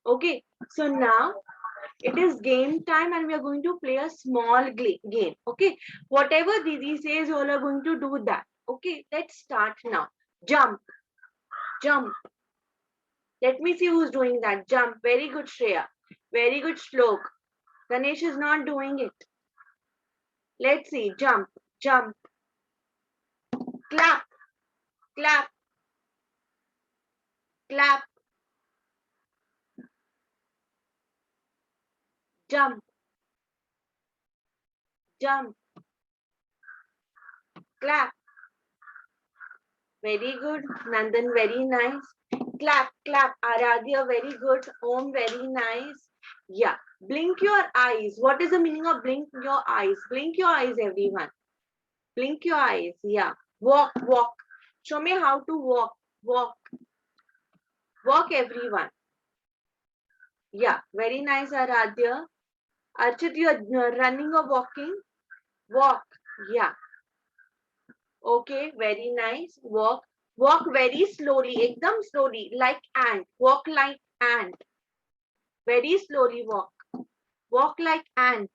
Okay, so now it is game time and we are going to play a small game. Okay, whatever Didi says, all are going to do that. Okay, let's start now. Jump, jump. Let me see who's doing that. Jump. Very good, Shreya. Very good, Shlok. Ganesh is not doing it. Let's see. Jump, jump. Clap, clap, clap. Jump, jump, clap. Very good. Nandan, very nice. Clap, clap. Aradhya, very good. Om, very nice. Yeah. Blink your eyes. What is the meaning of blink your eyes? Blink your eyes, everyone. Blink your eyes. Yeah. Walk, walk. Show me how to walk. Walk. Walk, everyone. Yeah. Very nice, Aradhya. Archit, you are running or walking? Walk. Yeah. Okay. Very nice. Walk. Walk very slowly. Ekdam slowly. Like ant. Walk like ant. Very slowly walk. Walk like ant.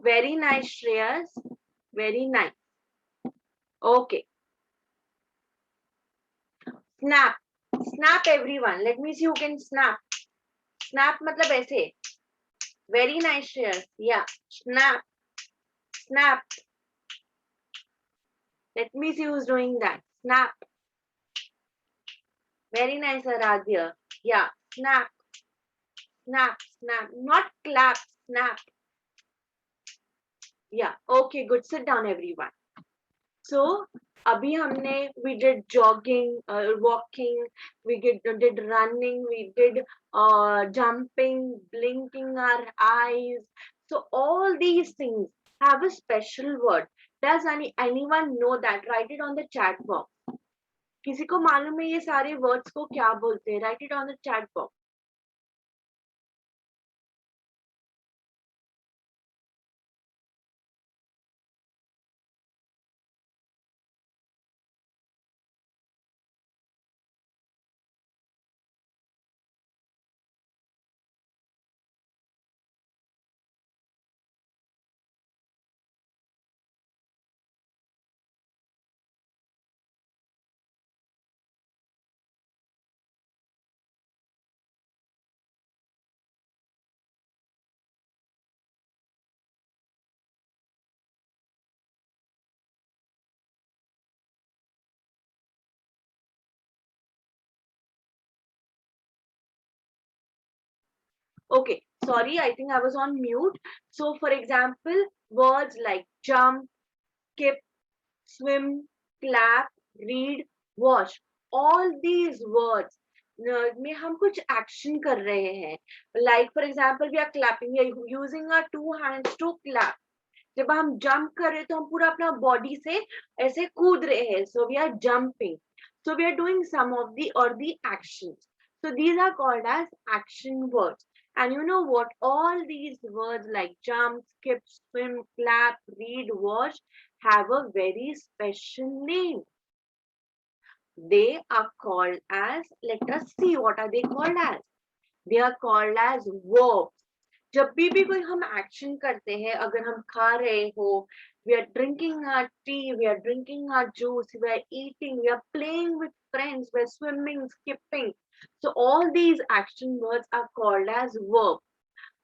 Very nice, Shreyas. Very nice. Okay. Snap. Snap, everyone. Let me see who can snap. Snap matlab aise. Very nice, Shreyas. Yeah. Snap. Snap. Let me see who's doing that. Snap. Very nice, Aradhya. Yeah. Snap. Snap. Snap. Not clap. Snap. Yeah. Okay, good. Sit down, everyone. So, अभी हमने we did jogging, walking, we did running, we did jumping, blinking our eyes. So all these things have a special word. Does anyone know that? Write it on the chat box. किसी को मालूम है ये सारे words को क्या बोलते हैं? Write it on the chat box. Okay, sorry, I think I was on mute. So for example, words like jump, skip, swim, clap, read, wash. All these words में हम कुछ action कर रहे हैं. Like for example, we are clapping. We are using our two hands to clap. जब हम jump कर रहे हैं तो हम पूरा अपना body से ऐसे कूद रहे हैं. So we are jumping. So we are doing some of the actions. So these are called as action words. And you know what? All these words like jump, skip, swim, clap, read, wash have a very special name. They are called as, let us see what are they called as. They are called as verbs. जब भी कोई हम action करते हैं, अगर हम खा रहे हो, we are drinking our tea, we are drinking our juice, we are eating, we are playing with friends, we are swimming, skipping. So all these action words are called as verbs.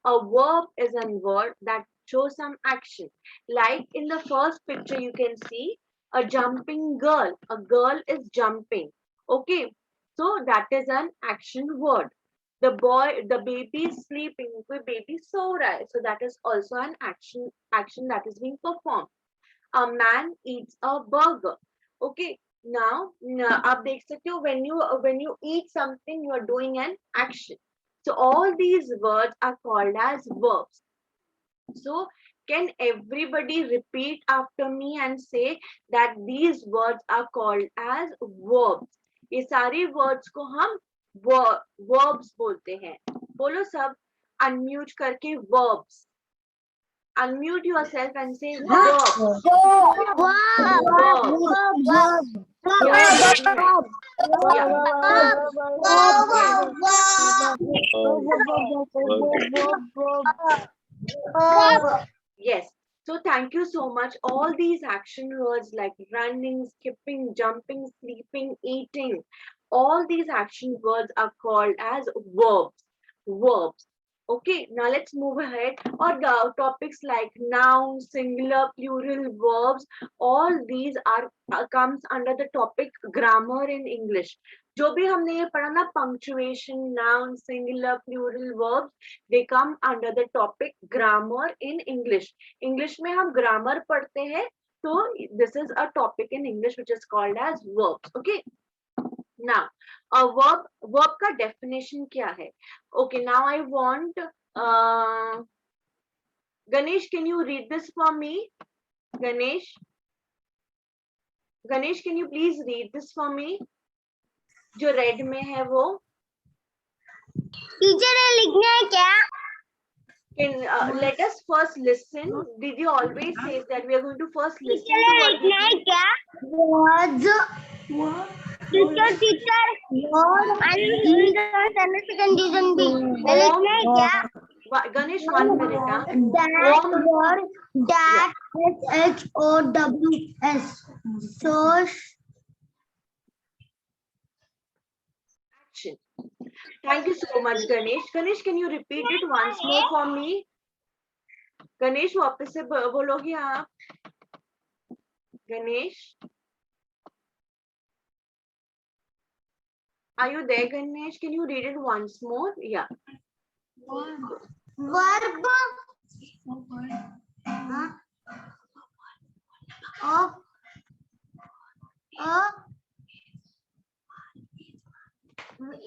A verb is a word that shows some action. Like in the first picture, you can see a jumping girl. A girl is jumping. Okay, so that is an action word. The baby is sleeping. The baby so right. So that is also an action that is being performed. A man eats a burger. Okay, now आप देख सकते हो when you eat something, you are doing an action. So all these words are called as verbs. So can everybody repeat after me and say that these words are called as verbs? ये सारे words को हम verbs बोलते हैं. बोलो सब unmute करके verbs. Unmute yourself and say verb. Yeah, very nice. Yeah. Yes. So thank you so much. All these action words like running, skipping, jumping, sleeping, eating, all these action words are called as verbs. Verbs. Okay, now let's move ahead. Or the topics like noun, singular, plural, verbs, all these are comes under the topic grammar in English. जो भी हमने ये पढ़ा ना, punctuation, noun, singular, plural, verbs, they come under the topic grammar in English. English में हम grammar पढ़ते हैं, तो this is a topic in English which is called as verbs. Okay. Now, a verb का definition क्या है? Okay, now I want Ganesh, can you read this for me? Ganesh, can you please read this for me? जो red में है वो. Teacher ये लिखना है क्या? Can let us first listen. Did you always say that we are going to first listen teacher to ये what लिखना है क्या? टीचर कंडीशन भी लिखना है क्या? Ganesh, 1 minute. That HOWS. So Action. Thank you so much, Ganesh. Ganesh, can you repeat it once more for me? Ganesh, वापस से बोलोगे आप? Ganesh, are you there, Ganesh? Can you read it once more? Yeah. verb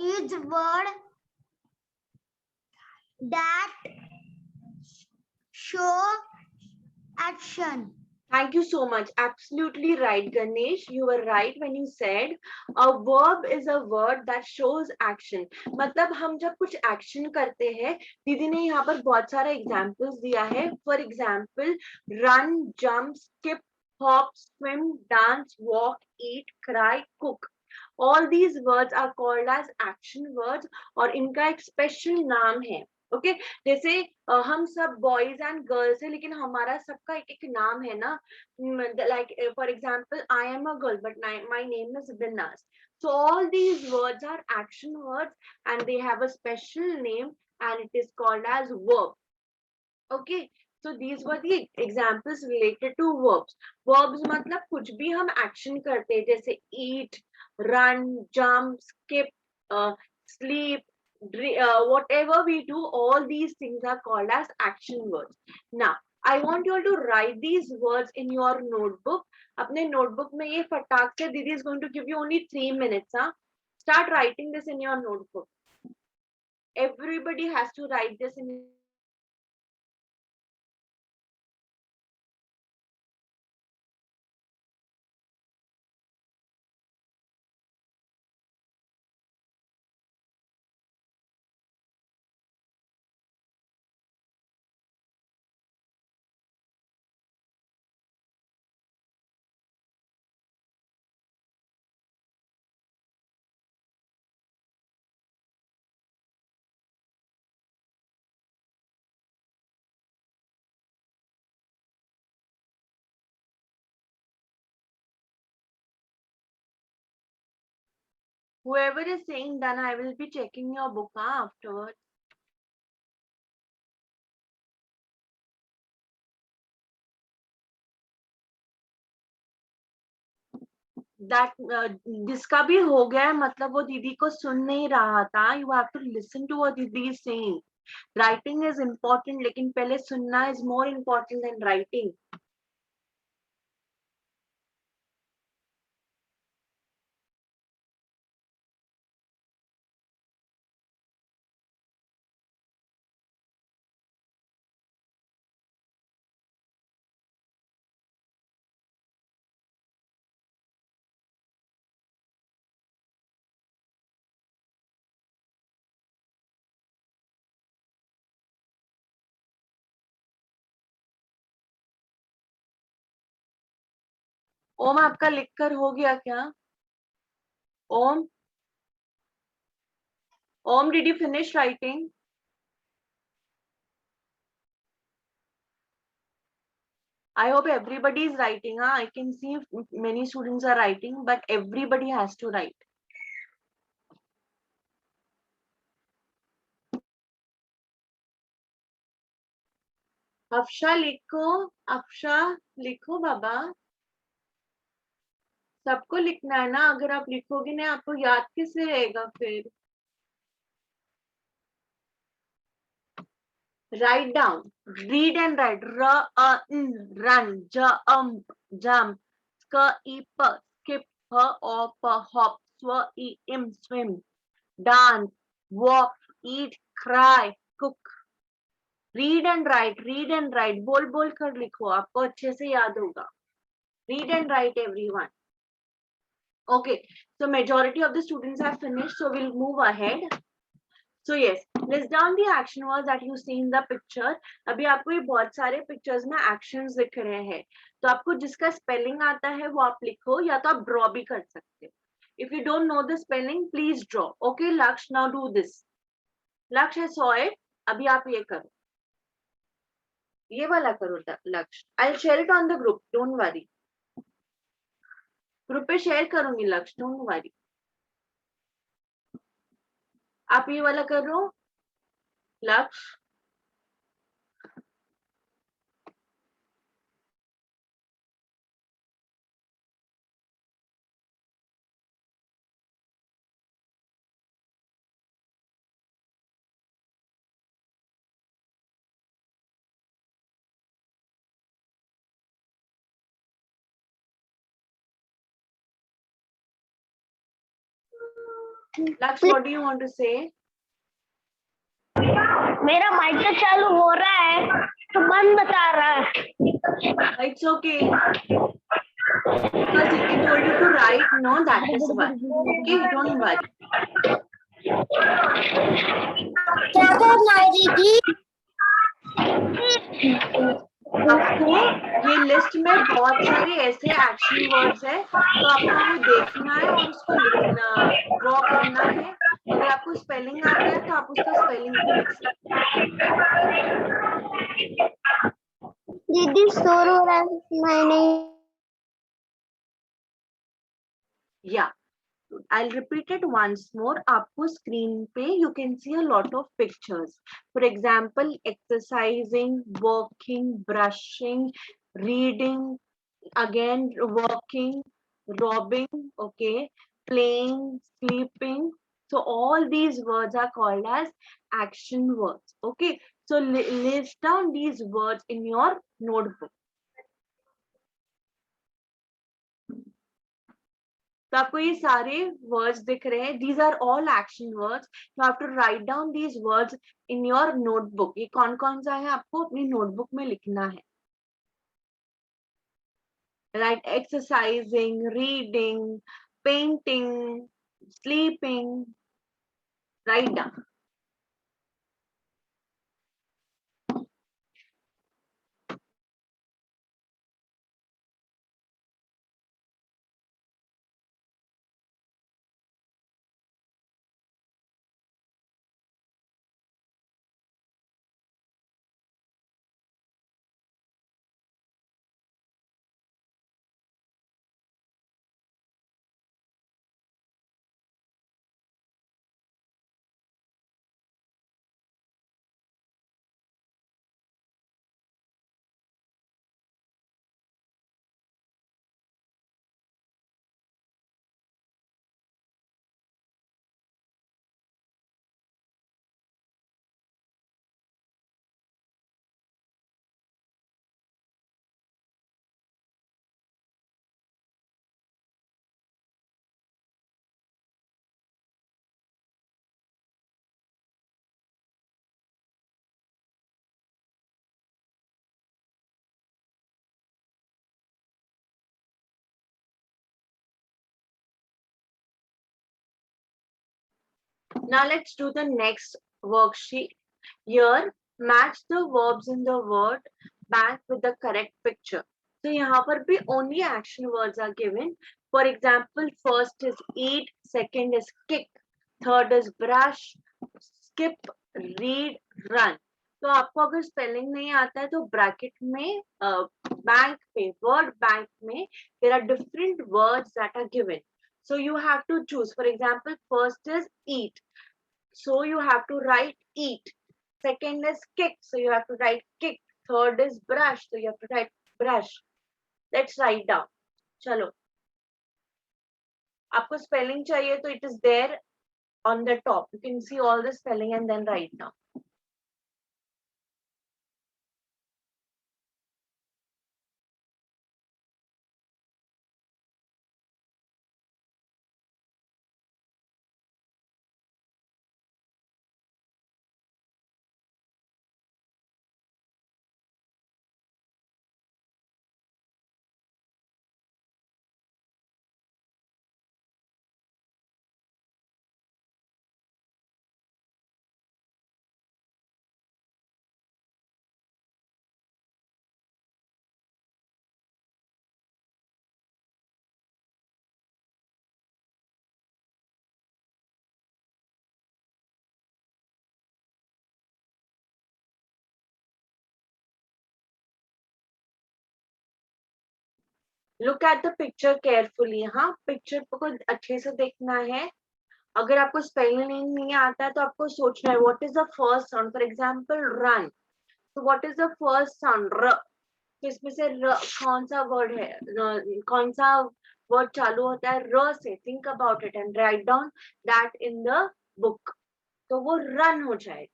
is word that show action. Thank you so much. Absolutely right, Ganesh. You were right when you said a verb is a word that shows action. मतलब हम जब कुछ action करते हैं, दीदी ने यहाँ पर बहुत सारे examples दिया है. For example, run, jump, skip, hop, swim, dance, walk, eat, cry, cook. All these words are called as action words और इनका एक special नाम है. ओके जैसे हम सब बॉयज एंड गर्ल्स है लेकिन हमारा सबका एक एक नाम है ना like for example I am a girl but my name is Binas so all these words are action words and they have a special name and it is called as verb okay so these were the examples related to verbs मतलब कुछ भी हम action करते हैं जैसे eat run jump skip sleep whatever we do, all these things are called as action words. Now, I want you all to write these words in your notebook. अपने notebook में ये फटाक से दीदी is going to give you only 3 minutes. Start writing this in your notebook. Everybody has to write this in Whoever is saying done, I will be checking your book afterwards. That जिसका भी हो गया मतलब वो दीदी को सुन नहीं रहा था. You have to listen to what दीदी is saying. Writing is important लेकिन पहले सुनना is more important than writing. ओम आपका लिखकर हो गया क्या? ओम, ओम, did you finish writing? I hope everybody is writing. I can see many students are writing, but everybody has to write. Afsha लिखो, अफशा लिखो बाबा, सबको लिखना है ना। अगर आप लिखोगे ना, आपको याद किससे रहेगा फिर? Write down, read and write. Run, jump, skip, hop, swim, dance, walk, eat, cry, cook. Read and write, read and write. बोल कर लिखो, आपको अच्छे से याद होगा. Read and write, everyone. Okay, so majority of the students have finished, so we'll move ahead. So yes, list down the action words that you see in the picture. अभी आपको ये बहुत सारे pictures में actions दिख रहे हैं, तो आपको जिसका spelling आता है वो आप लिखो, या तो आप draw भी कर सकते हो. If you don't know the spelling, please draw. Okay, Laksh, now do this. Laksh, I saw it. अभी आप ये करो, ये वाला करो लक्ष्य. I'll share it on the group. Don't worry. Group पे शेयर करूंगी लक्ष्य, डोंट वरी. आप ये वाला करो Lakshya. Lakshya, what do you want to say? मेरा माइक तो चालू हो रहा है तो बंद बता रहा है. It's okay. Because he told you to write, no, that is why. Okay, don't worry. क्या करना है दीदी? आपको ये लिस्ट में बहुत सारे ऐसे एक्शन वर्ड्स है, तो आपको वो देखना है और उसको लिखना, ड्रॉ करना है. अगर आपको स्पेलिंग आता है तो आप उसका स्पेलिंग भी लिख सकते हैं. दीदी शोर हो रहा है, मैंने. Yeah, I'll repeat it once more. आपको screen पे you can see a lot of pictures. For example, exercising, walking, brushing, reading, again walking, robbing, okay, playing, sleeping. So all these words are called as action words. Okay, so list down these words in your notebook. तो आपको ये सारे words दिख रहे हैं. These are all action words. You have to write down these words in your notebook. ये कौन कौन सा है आपको अपनी नोटबुक में लिखना है. Right, exercising, reading, painting, sleeping. Write down. Now let's do the next worksheet. Here, match the verbs in the word bank with the correct picture. So यहाँ पर भी only action words are given. For example, first is eat, second is kick, third is brush, skip, read, run. तो आपको अगर spelling नहीं आता है तो ब्रैकेट में बैंक पे वर्ड बैंक में there are different words that are given. So you have to choose. For example, first is eat. So you have to write eat. Second is kick. So you have to write kick. Third is brush. So you have to write brush. Let's write down. चलो आपको spelling चाहिए तो it is there on the top. You can see all the spelling and then write down. Look at the picture carefully. हाँ picture को अच्छे से देखना है. अगर आपको स्पेलिंग नहीं आता है तो आपको सोचना है what is the first sound. For example, run. So what is the first sound? R. तो इसमें से कौन सा वर्ड है, कौन सा वर्ड चालू होता है र से. Think about it and write down that in the book. तो वो रन हो जाएगा.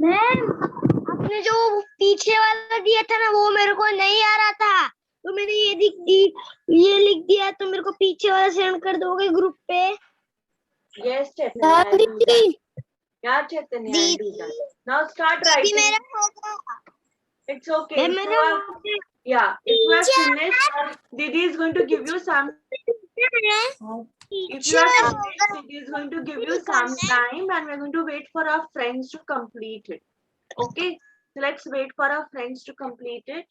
मैम आपने जो पीछे वाला दिया था ना वो मेरे को नहीं आ रहा था, तो मैंने ये लिख दिया, तो मेरे को पीछे वाला सेंड कर दोगे ग्रुप पे? Yes, Chaitanya, I'll do that. Yeah, Chaitanya, I'll do that. Now start writing. मेरा होगा. It's okay. If you are, yeah, if you are finished, Didi is going to give you some. If you are finished, Didi is going to give you some time, and we're going to wait for our friends to complete it. Okay, so let's wait for our friends to complete it.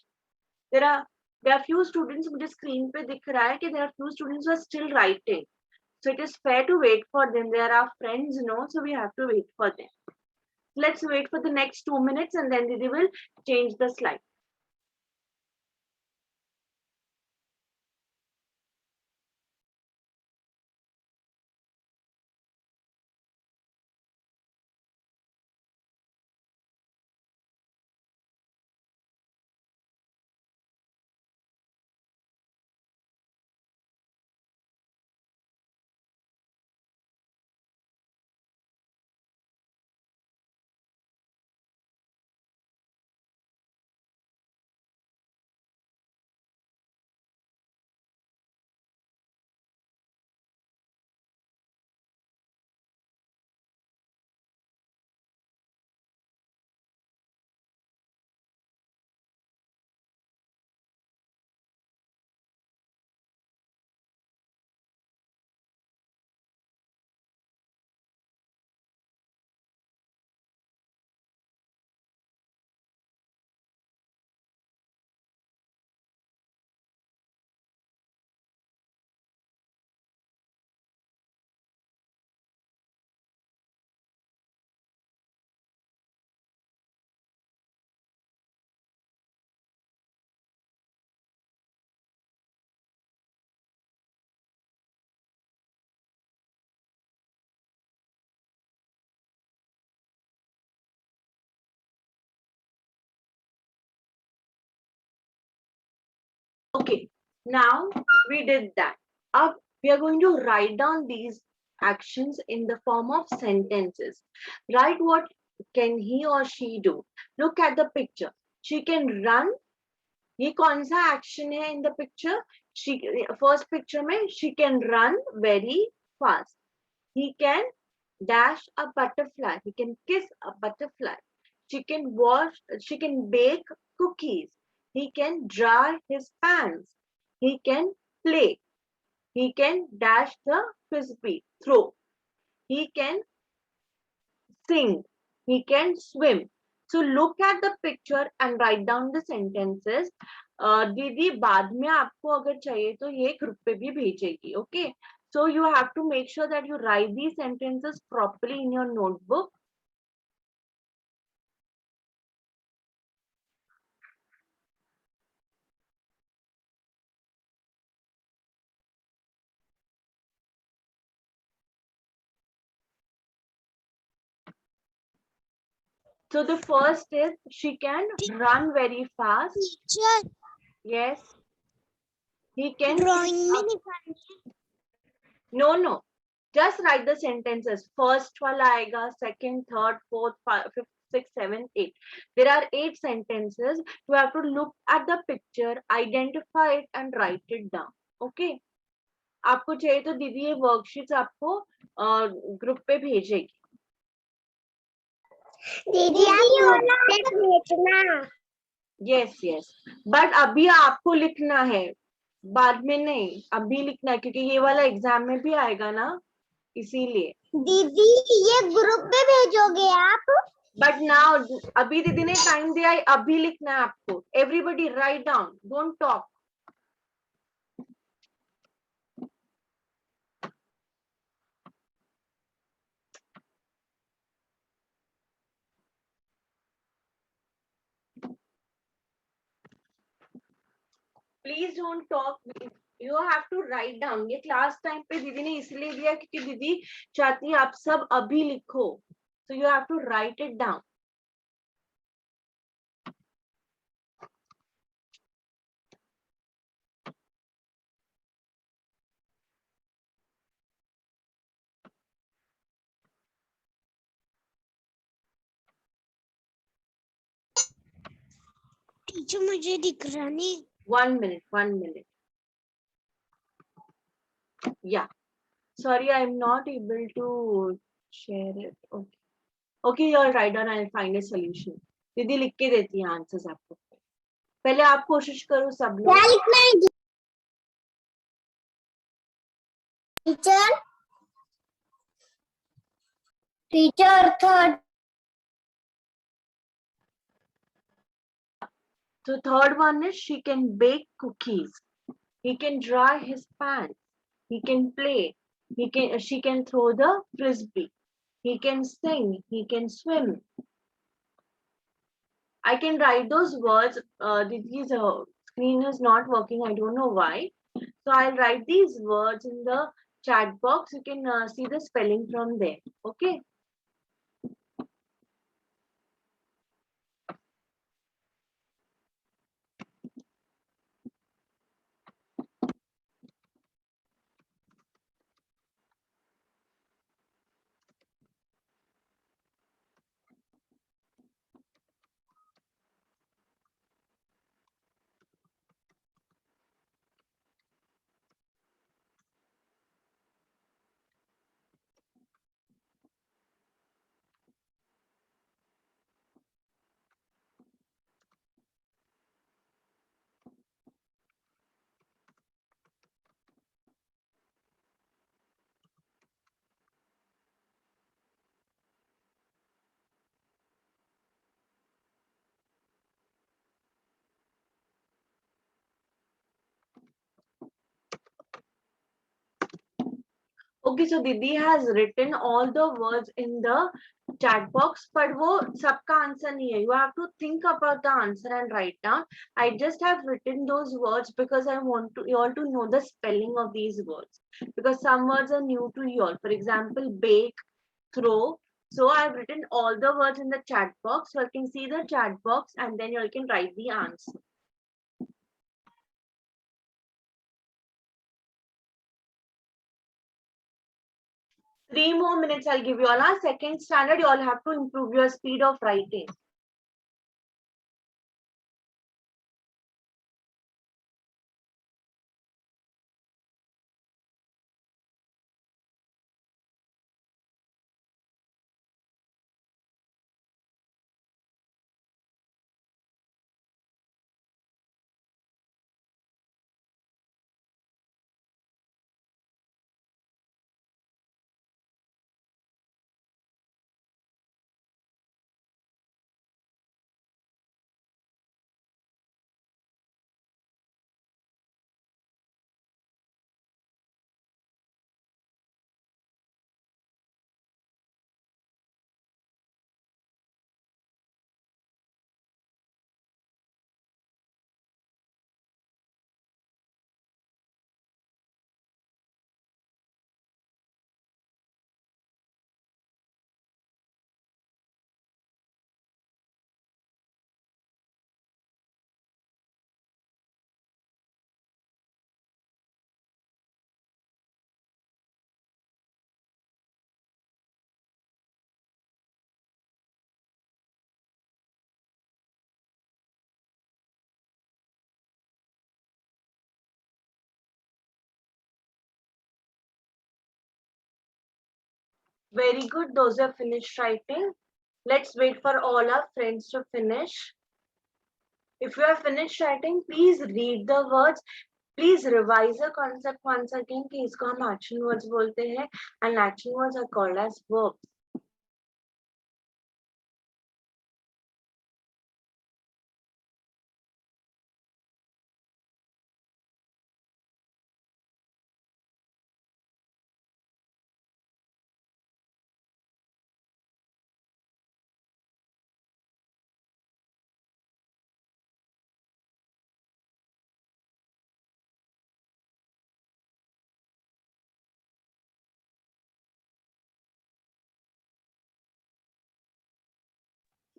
There are few students. मुझे screen पे दिख रहा है कि there are few students who are still writing. So it is fair to wait for them. They are our friends, so we have to wait for them. Let's wait for the next 2 minutes and then Didi will change the slide. Now we did that. Up, we are going to write down these actions in the form of sentences. Write what can he or she do. Look at the picture. She can run. ये कौन सा action है in the picture? She first picture में she can run very fast. He can dash a butterfly. He can kiss a butterfly. She can wash. She can bake cookies. He can dry his pants. He can play. He can dash the frisbee, throw. He can sing. He can swim. So look at the picture and write down the sentences. दीदी बाद में आपको अगर चाहिए तो ये group पे भी भेजेगी. Okay. So you have to make sure that you write these sentences properly in your notebook. So the first is she can run very fast. Teacher Yes. He can. Drawing में निकालिए. No. Just write the sentences. First वाला आएगा, second, third, fourth, fifth, sixth, seventh, eighth. There are 8 sentences. You have to look at the picture, identify it, and write it down. Okay. आपको चाहिए तो दीदी ये worksheets आपको group पे भेजेगी. दीदी आप मुझे भेजना. Yes. बट अभी आपको लिखना है, बाद में नहीं, अभी लिखना है क्योंकि ये वाला एग्जाम में भी आएगा ना, इसीलिए. दीदी ये ग्रुप पे भेजोगे आप? बट नाउ अभी दीदी ने टाइम दिया है, अभी लिखना है आपको. Everybody write down, don't talk. Please don't talk. You have to write down. ये क्लास टाइम पे दीदी ने इसलिए दिया क्योंकि दीदी चाहती है आप सब अभी लिखो. So you have to write it down. Teacher मुझे दिख रहा नहीं. 1 minute. Yeah. Sorry, I'm not able to share it. Okay, you'll write down. I'll find a solution. दीदी लिख के देती है आंसर्स आपको. पहले आप कोशिश करो सब लोग. क्या लिखना है teacher? Teacher third. So third one is she can bake cookies. He can dry his pants. He can play. She can throw the frisbee. He can sing. He can swim. I can write those words. This screen is not working. I don't know why. So I'll write these words in the chat box. You can see the spelling from there. Okay. Okay, so Didi has written all the words in the chat box, but वो सबका answer नहीं है. You have to think about the answer and write down. I just have written those words because I want you all to know the spelling of these words, because some words are new to you all. For example, bake, throw. So I've written all the words in the chat box. So you can see the chat box and then you all can write the answer. 3 more minutes I'll give you all. Our second standard, you all have to improve your speed of writing. Very good. Those who have finished writing. Let's wait for all our friends to finish. If you have finished writing, please read the words. Please revise the concept once again कि इसको हम action words बोलते हैं and action words are called as verbs.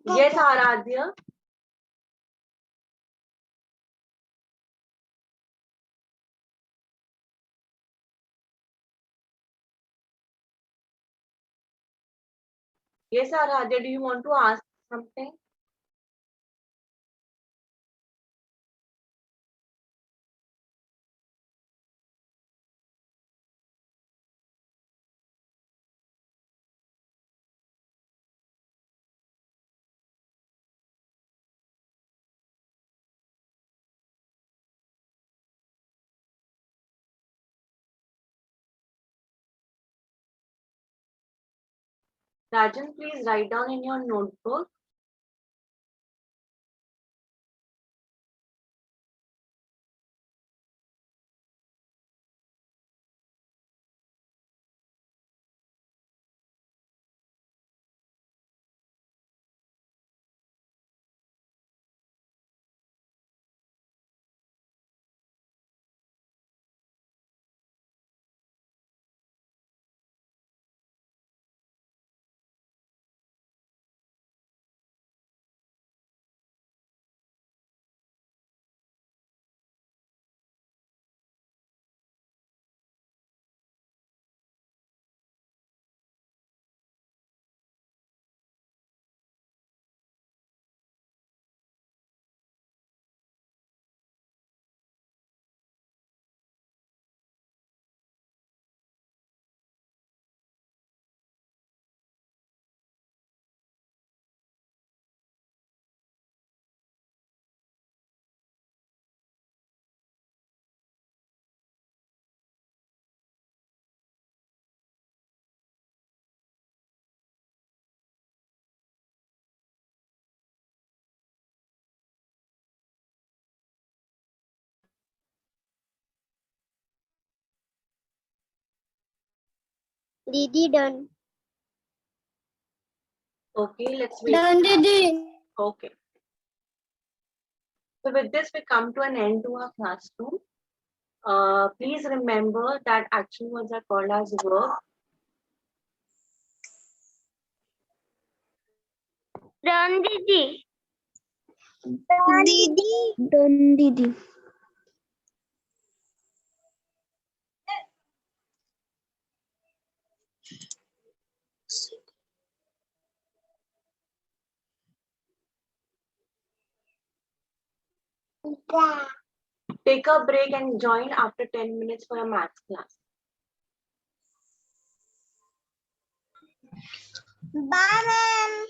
Yes, Aradhya. Yes, Aradhya, do you want to ask something? Rajan, please write down in your notebook. Didi done. Okay, let's wait. Done, Didi. Okay. So with this, we come to an end to our classroom. Please remember that action words are called as verbs. Done, Didi. Done, Didi. Done, Didi. Take a break and join after 10 minutes for a maths class. Bye, ma'am.